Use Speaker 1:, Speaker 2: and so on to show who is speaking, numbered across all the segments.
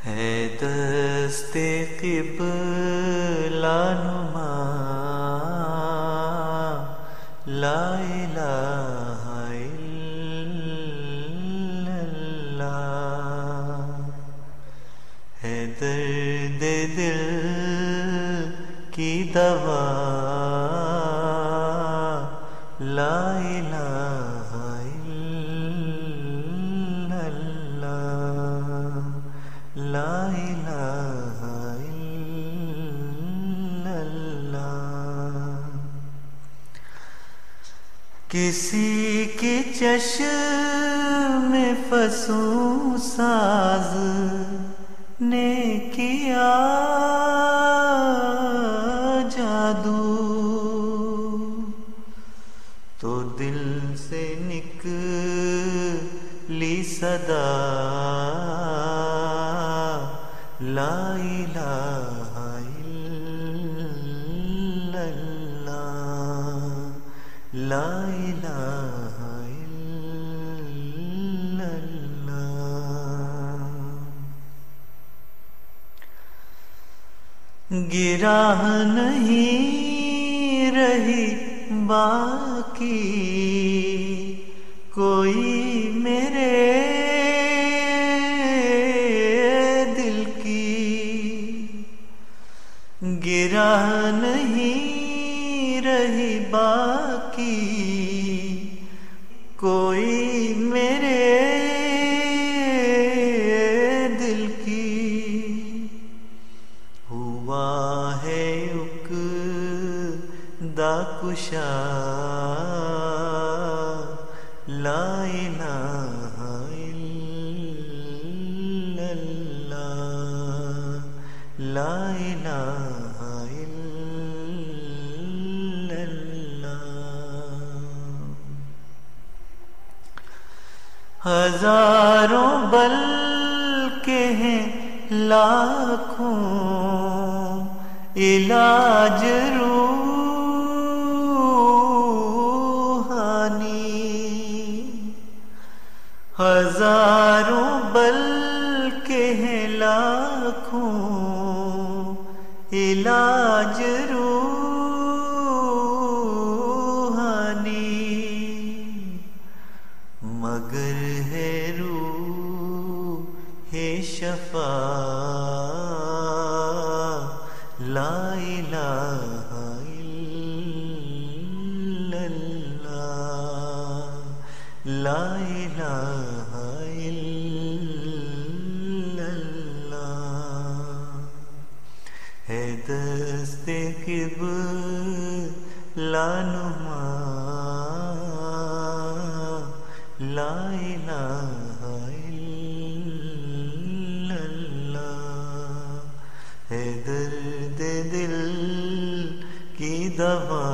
Speaker 1: ہے دست قبلہ نما لا الہ الا اللہ، ہے درد دل کی دوا لا الہ الا اللہ، لا الہ الا اللہ۔ کسی کی چشم فسوں ساز نے کیا جادو، تو دل سے نکلی صدا لا الہ الا اللہ، لا الہ الا اللہ۔ گراہ نہیں رہی باقی کوئی میرے دل کی، گراہ نہیں رہی باقی کوئی میرے دل کی، ہوا ہے عقدہ کشا لا الہ الا اللہ، لا الہ الا اللہ۔ ہزاروں بلکہ ہیں لاکھوں علاج روحانی، ہزاروں بلکہ ہیں لاکھوں علاج روحانی، مگر ہے روح شفا لا الہ الا اللہ، لا الہ الا اللہ، ہے دست قبلہ نما لا الہ الا اللہ، ہے درد دل کی دوا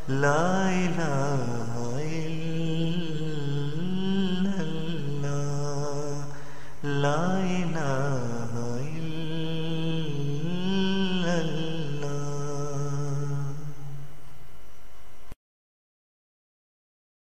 Speaker 1: لا الہ الا اللہ، لا الہ